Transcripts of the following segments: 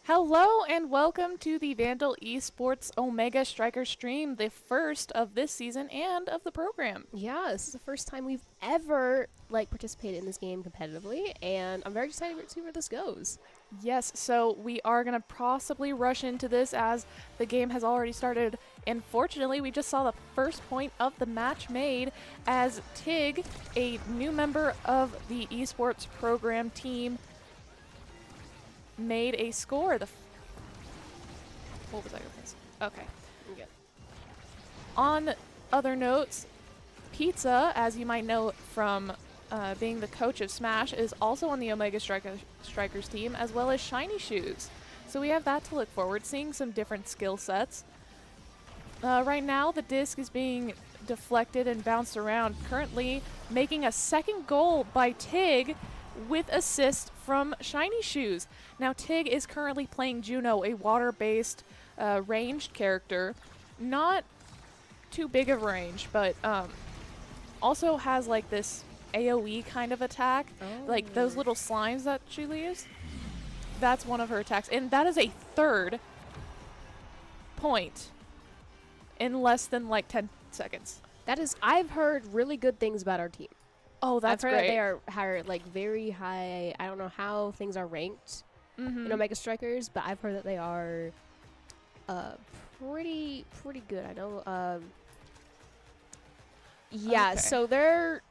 Hello and welcome to the Vandal Esports Omega Striker stream, the first of this season and of the program. Yeah, this is the first time we've ever participated in this game competitively, and I'm very excited to see where this goes. Yes, so we are going to possibly rush into this as the game has already started. And fortunately, we just saw the first point of the match made as Tig, a new member of the esports program team, made a score. What was I going to say? Okay. Okay. On other notes, Pizza, as you might know from being the coach of Smash, is also on the Omega Strikers team, as well as Shiny Shoes. So we have that to look forward, seeing some different skill sets. Right now, the disc is being deflected and bounced around, currently making a second goal by Tig with assist from Shiny Shoes. Now, Tig is currently playing Juno, a water-based ranged character. Not too big of a range, but also has like this AoE kind of attack. Like those little slimes that she leaves. That's one of her attacks. And that is a third point in less than like 10 seconds. That is, I've heard really good things about our team. Oh, that's I've heard great. that they are like very high. I don't know how things are ranked in Omega Strikers, but I've heard that they are pretty good. I know. Yeah, Okay. so they're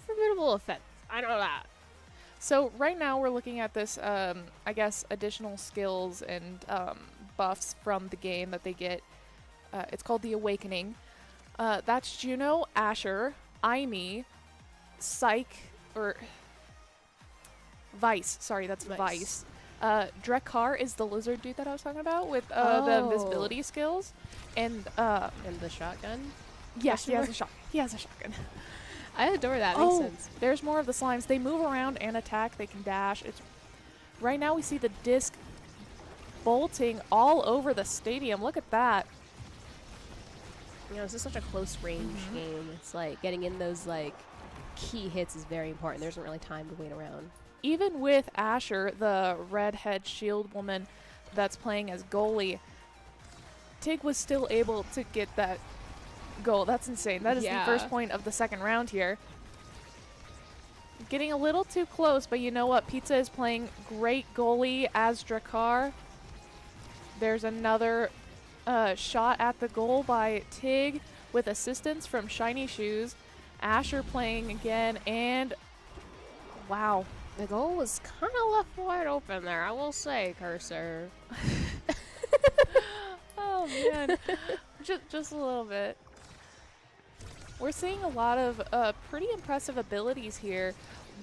formidable offense. I know that. So right now we're looking at this, I guess, additional skills and buffs from the game that they get. It's called the Awakening. That's Juno, Asher, Aimee, Psyche, or Vice. Sorry, that's Vice. Drekar is the lizard dude that I was talking about with the invisibility skills. And the shotgun? yes, he has a shotgun. He has a shotgun. I adore that. Makes sense. There's more of the slimes. They move around and attack. They can dash. Right now we see the disc bolting all over the stadium. Look at that. You know, this is such a close range game. It's like getting in those key hits is very important. There isn't really time to wait around. Even with Asher, the redhead shield woman that's playing as goalie, Tig was still able to get that goal. That's insane. That is the first point of the second round here. Getting a little too close, but you know what? Pizza is playing great goalie as Drekar. There's another shot at the goal by Tig with assistance from Shiny Shoes. Asher playing again, and wow. The goal was kind of left wide open there, I will say, Cursor. Oh, man. just a little bit. We're seeing a lot of pretty impressive abilities here.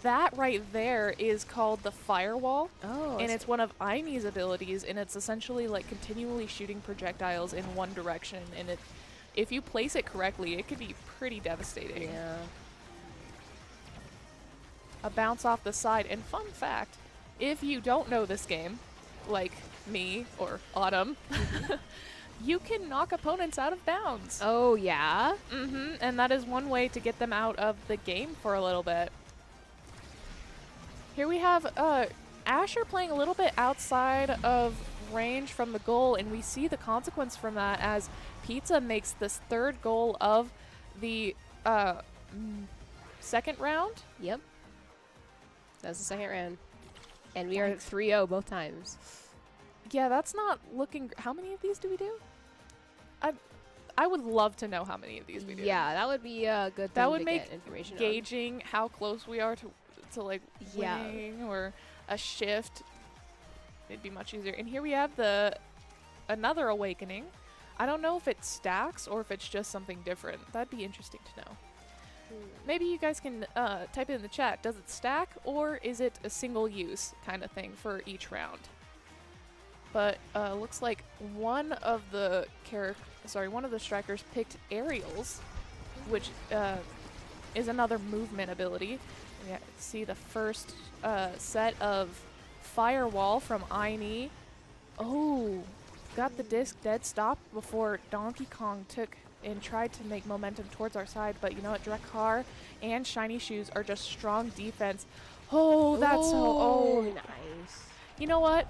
That right there is called the Firewall. Oh. And it's one of Aimee's abilities, and it's essentially like continually shooting projectiles in one direction. And if you place it correctly, it could be pretty devastating. Yeah. A bounce off the side. And fun fact, if you don't know this game, like me or Autumn, you can knock opponents out of bounds. Oh, yeah? And that is one way to get them out of the game for a little bit. Here we have Asher playing a little bit outside of range from the goal, and we see the consequence from that as Pizza makes this third goal of the second round. Yep. That's the second round. And we are 3-0 both times. Yeah, that's not looking... How many of these do we do? I would love to know how many of these we do. Yeah, that would be a good thing that would to make get information gauging how close we are to like winning or a shift. It'd be much easier. And here we have another Awakening. I don't know if it stacks or if it's just something different. That'd be interesting to know. Maybe you guys can type it in the chat. Does it stack, or is it a single use kind of thing for each round? But looks like one of the strikers picked aerials, which is another movement ability. We see the first set of Firewall from Aimee. Oh, got the disc dead stop before Donkey Kong took and tried to make momentum towards our side. But you know what? Drekar and Shiny Shoes are just strong defense. Oh, that's so... Oh, nice. You know what?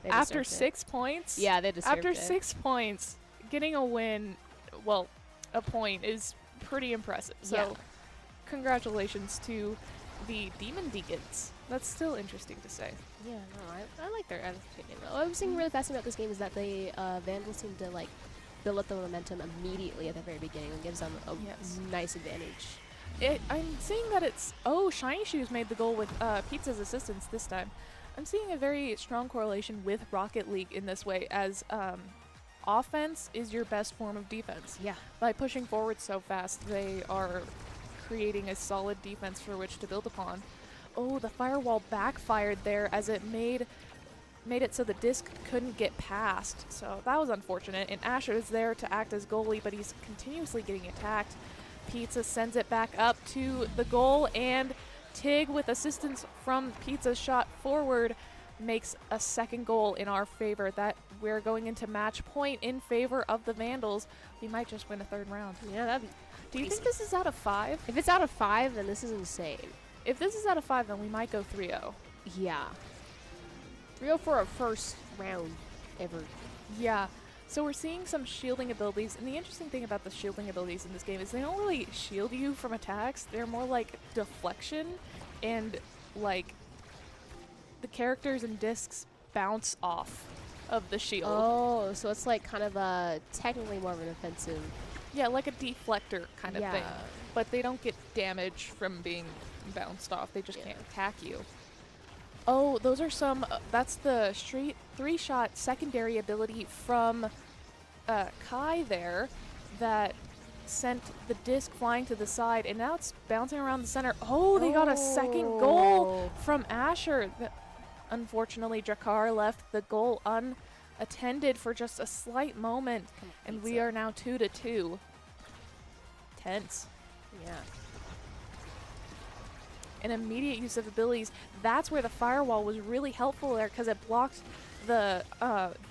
After deserved it. 6 points? Yeah, they deserved After it. 6 points, getting a win, well, a point is pretty impressive. So, Yeah. congratulations to the Demon Deacons. That's still interesting to say. Yeah, no, I like their attitude. What I was thinking really fascinating about this game is that they Vandals seem to like build up the momentum immediately at the very beginning and gives them a Yes. nice advantage. I'm seeing that it's... Oh, Shiny Shoes made the goal with Pizza's assistance this time. I'm seeing a very strong correlation with Rocket League in this way, as offense is your best form of defense. Yeah. By pushing forward so fast, they are creating a solid defense for which to build upon. Oh, the firewall backfired there as it made it so the disc couldn't get past. So that was unfortunate. And Asher is there to act as goalie, but he's continuously getting attacked. Pizza sends it back up to the goal, and Tig, with assistance from Pizza's shot forward, makes a second goal in our favor. That we're going into match point in favor of the Vandals. We might just win a third round. Yeah, that'd be. Do you Easy. think this is out of 5? If it's out of 5, then this is insane. If this is out of 5, then we might go 3-0. Yeah. 3-0 for our first round ever. Yeah. So we're seeing some shielding abilities, and the interesting thing about the shielding abilities in this game is they don't really shield you from attacks. They're more like deflection, and like the characters and discs bounce off of the shield. Oh, so it's like kind of technically more of an offensive. Yeah, like a deflector kind of Yeah. thing. But they don't get damage from being bounced off. They just can't attack you. Oh, those are some... that's the straight 3-shot secondary ability from Kai there that sent the disc flying to the side, and now it's bouncing around the center. Oh, they got a second goal from Asher. Unfortunately, Drakkar left the goal unattended for just a slight moment, and we are now 2-2. Tense. Yeah. An immediate use of abilities. That's where the firewall was really helpful there, because it blocked the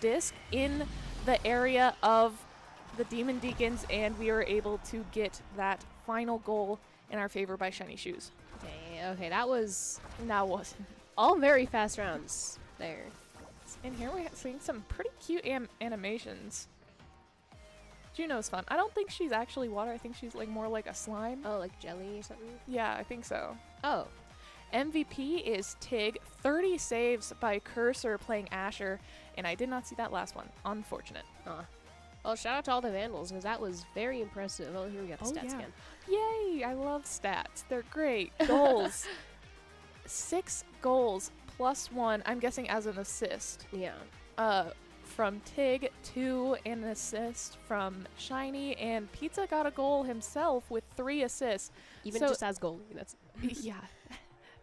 disc in the area of the Demon Deacons, and we were able to get that final goal in our favor by Shiny Shoes. Okay, that was wasn't. all very fast rounds there. And here we're seeing some pretty cute animations. Juno's fun. I don't think she's actually water. I think she's like more like a slime. Oh, like jelly or something? Yeah, I think so. Oh. MVP is Tig. 30 saves by Cursor playing Asher. And I did not see that last one. Unfortunate. Well, shout out to all the Vandals, because that was very impressive. Oh, here we got the stats again. Yay! I love stats. They're great. Goals. 6 goals plus 1. I'm guessing as an assist. Yeah. From Tig, 2 and an assist from Shiny, and Pizza got a goal himself with 3 assists. Even So- just as goalie, that's Yeah.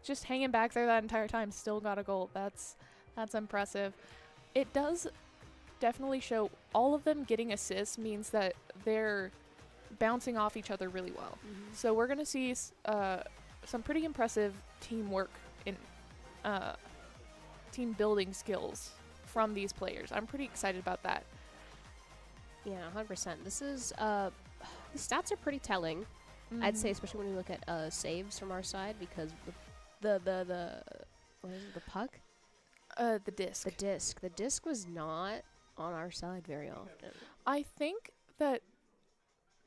Just hanging back there that entire time, still got a goal. That's impressive. It does definitely show all of them getting assists means that they're bouncing off each other really well. So we're going to see some pretty impressive teamwork in team building skills from these players. I'm pretty excited about that. Yeah, 100%. This is the stats are pretty telling. I'd say, especially when we look at saves from our side, because the what is it, the puck? The disc. The disc was not on our side very often. I think that...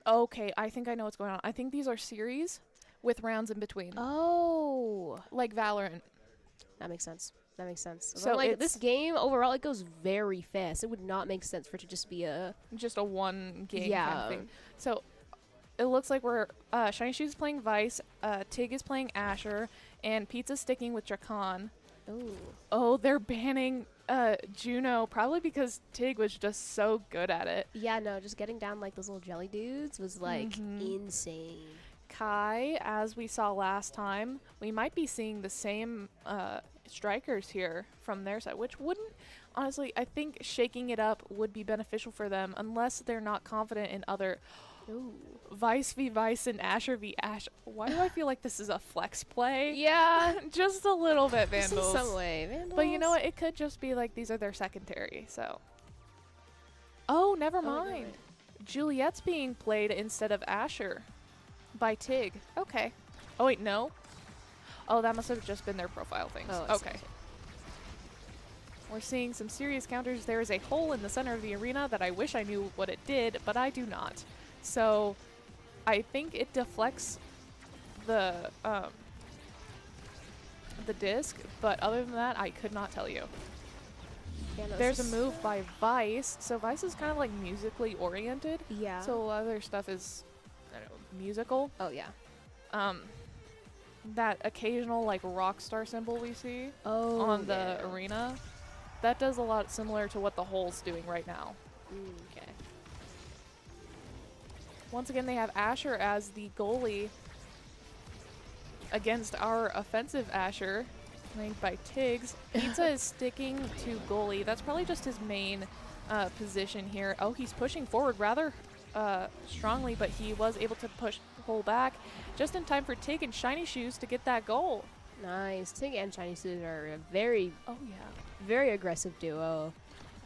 Okay, I think I know what's going on. I think these are series with rounds in between. Oh, Like Valorant. that makes sense. So So like it's- this game overall, it goes very fast. It would not make sense for it to just be a Just a one game kind Yeah. of thing. So it looks like we're Shiny Shoes is playing Vice, Tig is playing Asher, and Pizza's sticking with Drakkon. Oh, they're banning Juno, probably because Tig was just so good at it. Yeah, no, just getting down like those little jelly dudes was like insane. Kai, as we saw last time, we might be seeing the same strikers here from their side, which wouldn't, honestly, I think shaking it up would be beneficial for them unless they're not confident in other... Vice v Vice and Asher v Asher. Why do I feel like this is a flex play? Yeah, Just a little bit, just Vandals. in some way, Vandals. But you know what? It could just be like these are their secondary, so... Oh, never mind. Juliet's being played instead of Asher by Tig. Okay. Oh, wait, no? Oh, that must have just been their profile things. Oh, I see, okay. I see. We're seeing some serious counters. There is a hole in the center of the arena that I wish I knew what it did, but I do not. So I think it deflects the disc, but other than that, I could not tell you. Yeah, no, There's a move by Vice. So Vice is kind of like musically oriented. Yeah. So a lot of their stuff is, I don't know, musical. Oh, yeah. That occasional like rock star symbol we see yeah. on the arena, that does a lot similar to what the hole's doing right now. Okay. Once again, they have Asher as the goalie against our offensive Asher, played by Tiggs. Pizza is sticking to goalie. That's probably just his main position here. Oh, he's pushing forward rather strongly, but he was able to pull back just in time for Tig and Shiny Shoes to get that goal. Nice. Tig and Shiny Shoes are a very, very aggressive duo.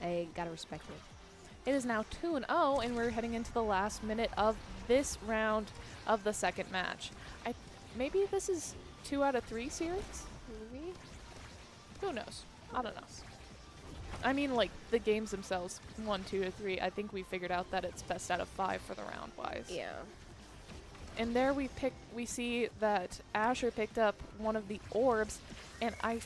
I gotta respect it. It is now 2-0, and we're heading into the last minute of this round of the second match. Maybe this is 2 out of 3 series? Maybe? Who knows? I don't know. I mean, like, the games themselves, 1, 2, or 3, I think we figured out that it's best out of 5 for the round-wise. Yeah. And there we see that Asher picked up one of the orbs, and I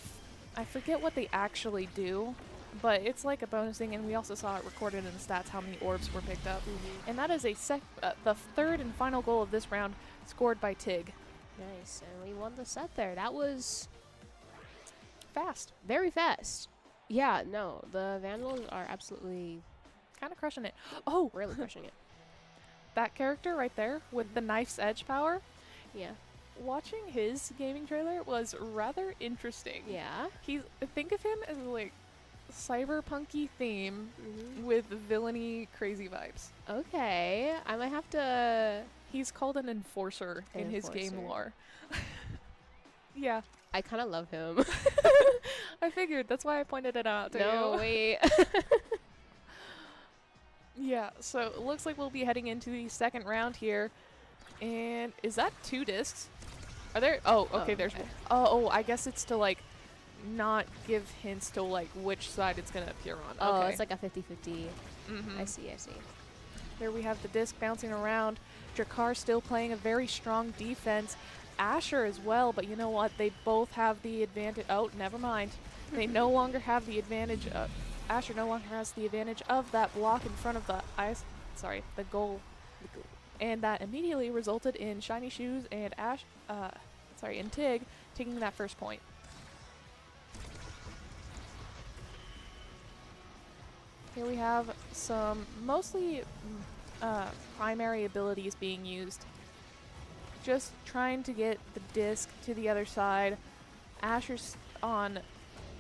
forget what they actually do, but it's like a bonus thing, and we also saw it recorded in the stats how many orbs were picked up. And that is the third and final goal of this round, scored by Tig. Nice, and we won the set there. That was fast. Very fast. Yeah, no, the Vandals are absolutely kind of crushing it. Oh, really crushing it. That character right there with the knife's edge power. Yeah. Watching his gaming trailer was rather interesting. Yeah. Think of him as like cyberpunky theme with villainy crazy vibes. Okay, I might have to. He's called an enforcer in his game lore. Yeah. I kind of love him. I figured. That's why I pointed it out to you. No, wait. Yeah, so it looks like we'll be heading into the second round here. And is that 2 discs? Are there? Oh, okay, there's one. Oh, I guess it's to, like, not give hints to, like, which side it's going to appear on. Oh, okay. It's like a 50-50. I see. There we have the disc bouncing around. Drakar still playing a very strong defense. Asher as well, but you know what? They both have the advantage. Oh, never mind. They no longer have the advantage. Asher no longer has the advantage of that block in front of the the goal. And that immediately resulted in Shiny Shoes and and Tig taking that first point. Here we have some mostly primary abilities being used. Just trying to get the disc to the other side. Asher's on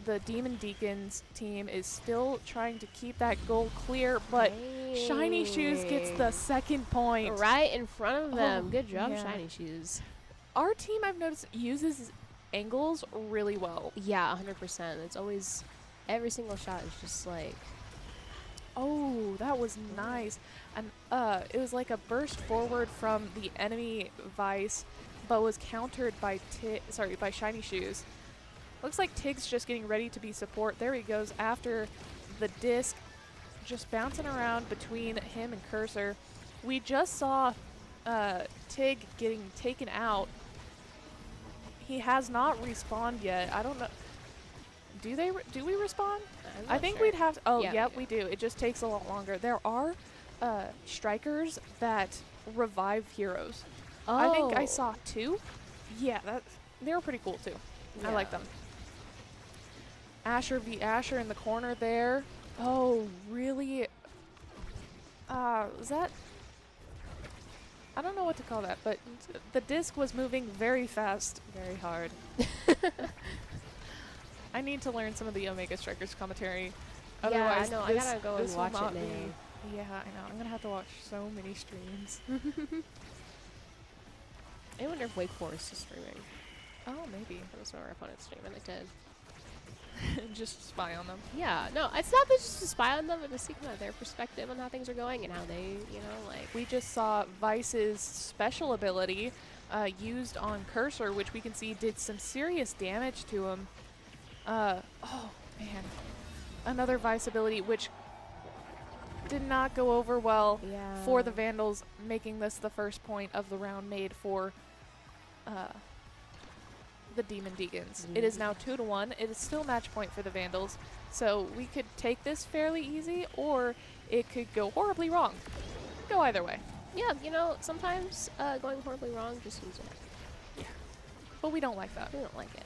the Demon Deacons team is still trying to keep that goal clear, but Shiny Shoes gets the second point. Right in front of them. Good job, yeah. Shiny Shoes. Our team, I've noticed, uses angles really well. Yeah, 100%. It's always, every single shot is just like... Oh, that was nice. And it was like a burst forward from the enemy Vice, but was countered by Shiny Shoes. Looks like Tig's just getting ready to be support. There he goes after the disc, just bouncing around between him and Cursor. We just saw Tig getting taken out. He has not respawned yet. I don't know. Do we respawn? I think we'd have to. Oh, yeah, we do. It just takes a lot longer. There are strikers that revive heroes. Oh. I think I saw 2. Yeah, they were pretty cool too. Yeah. I like them. Asher v Asher in the corner there. Oh, really? Was that? I don't know what to call that, but the disc was moving very fast, very hard. I need to learn some of the Omega Strikers commentary. Otherwise, yeah, I gotta go and watch it now. Yeah, I know. I'm gonna have to watch so many streams. I wonder if Wake Forest is streaming. Oh, maybe. Those are our opponents streaming. They did. Just spy on them. Yeah, no, it's not just to spy on them, but to see kind of their perspective on how things are going and how they, like... We just saw Vice's special ability used on Cursor, which we can see did some serious damage to him. Oh, man. another Vice ability, which did not go over well for the Vandals, making this the first point of the round made for the Demon Deacons. It is now 2-1. It is still match point for the Vandals, so we could take this fairly easy, or it could go horribly wrong. Go either way. Yeah, you know, sometimes going horribly wrong just seems to happen. Yeah. But we don't like that. We don't like it.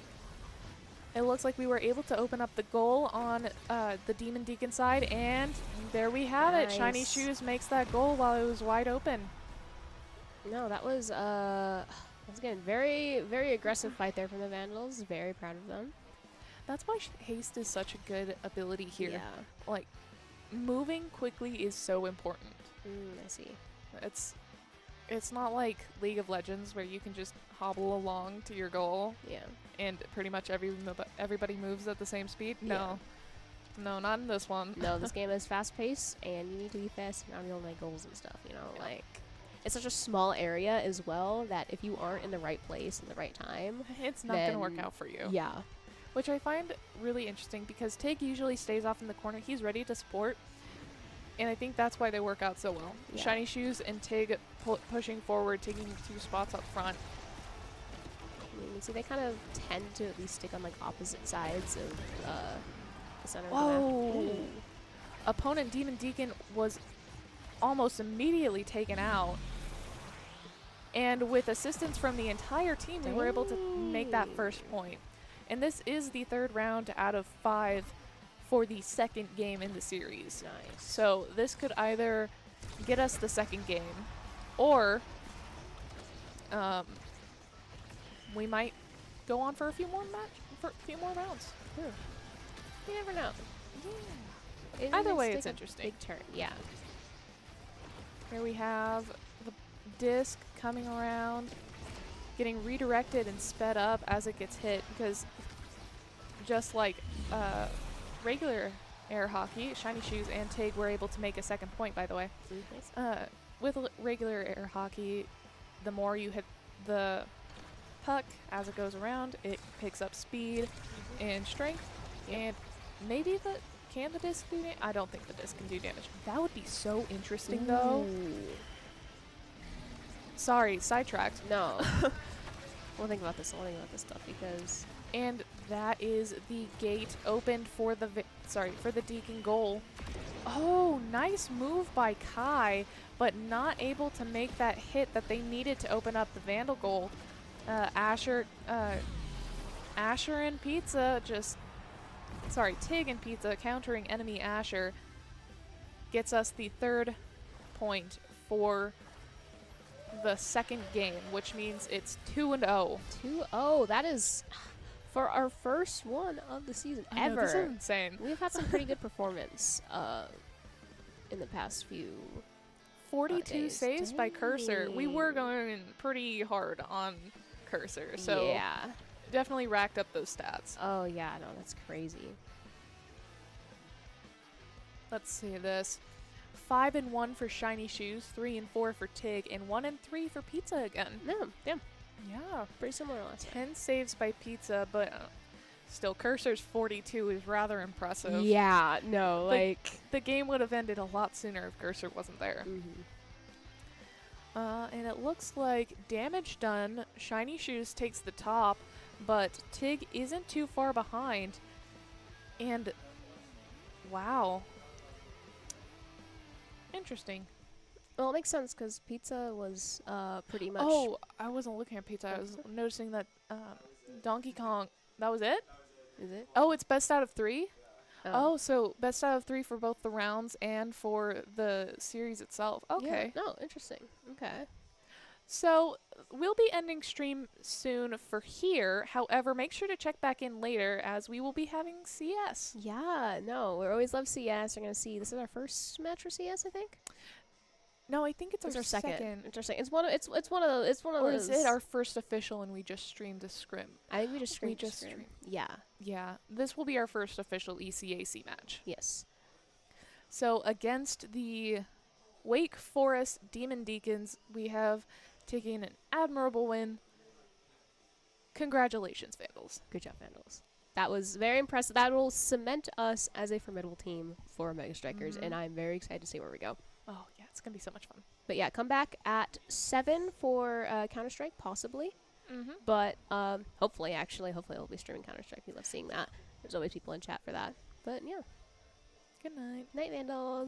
It looks like we were able to open up the goal on the Demon Deacon side, and there we have it. Shiny Shoes makes that goal while it was wide open. No, that was once again very, very aggressive fight there from the Vandals. Very proud of them. That's why Haste is such a good ability here. Yeah. Like, moving quickly is so important. I see. It's not like League of Legends where you can just hobble along to your goal. Yeah. And pretty much everybody moves at the same speed. No. Yeah. No, not in this one. No, this game is fast paced, and you need to be fast and on your goals and stuff. You know, like it's such a small area as well that if you aren't in the right place in the right time, it's not going to work out for you. Yeah. Which I find really interesting because Tig usually stays off in the corner. He's ready to support. And I think that's why they work out so well. Yeah. Shiny Shoes and Tig pushing forward, taking 2 spots up front. You see, they kind of tend to at least stick on like opposite sides of the center Whoa. of the map. Opponent Demon Deacon was almost immediately taken out. And with assistance from the entire team, we were able to make that first point. And this is the 3rd round out of 5 for the 2nd game in the series. Nice. So this could either get us the 2nd game, or we might go on for a few more rounds. You never know. Yeah. Either way, it's interesting. Big turn. Yeah. Here we have the disc coming around, getting redirected and sped up as it gets hit, because just like regular air hockey, Shiny Shoes and Tig were able to make a 2nd point, by the way. With regular air hockey, the more you hit the puck as it goes around, it picks up speed and strength, and maybe can the disc do damage? I don't think the disc can do damage. That would be so interesting, though. Sorry, sidetracked. No. We'll think about this. We'll think about this stuff because. And that is the gate opened for the for the Deacon goal. Oh, nice move by Kai, but not able to make that hit that they needed to open up the Vandal goal. Asher and Pizza Tig and Pizza countering enemy Asher gets us the 3rd point for the 2nd game, which means it's 2-0. 2-0. That is for our first one of the season ever. This is insane. We've had some pretty good performance in the past few 42 saves by Cursor. We were going pretty hard on Cursor, so yeah, definitely racked up those stats. Oh yeah, no, that's crazy. Let's see this. 5-1 for Shiny Shoes, 3-4 for Tig, and 1-3 for Pizza again. Yeah. Yeah, pretty similar last 10 saves by Pizza, but still, Cursor's 42 is rather impressive. Yeah, no, the game would have ended a lot sooner if Cursor wasn't there. And it looks like damage done. Shiny Shoes takes the top, but Tig isn't too far behind. And wow. Interesting. Well, it makes sense because Pizza was pretty much. Oh, I wasn't looking at Pizza. I was noticing that Donkey Kong. That was it? Is it? Oh, it's best out of 3? Oh, so best out of 3 for both the rounds and for the series itself. Okay. Yeah. No, interesting. Okay. So we'll be ending stream soon for here. However, make sure to check back in later as we will be having CS. Yeah, no, we always love CS. We're going to see. This is our first match for CS, I think. No, I think it's our second. Interesting. It's one of those. Or is it our first official and we just streamed a scrim? I think we just streamed. Yeah. Yeah. This will be our first official ECAC match. Yes. So against the Wake Forest Demon Deacons, we have taken an admirable win. Congratulations, Vandals. Good job, Vandals. That was very impressive. That will cement us as a formidable team for Mega Strikers, and I'm very excited to see where we go. Oh, yeah, it's going to be so much fun. But yeah, come back at 7 for Counter-Strike, possibly. But hopefully we'll be streaming Counter-Strike. We love seeing that. There's always people in chat for that. But yeah. Good night. Night, Vandals.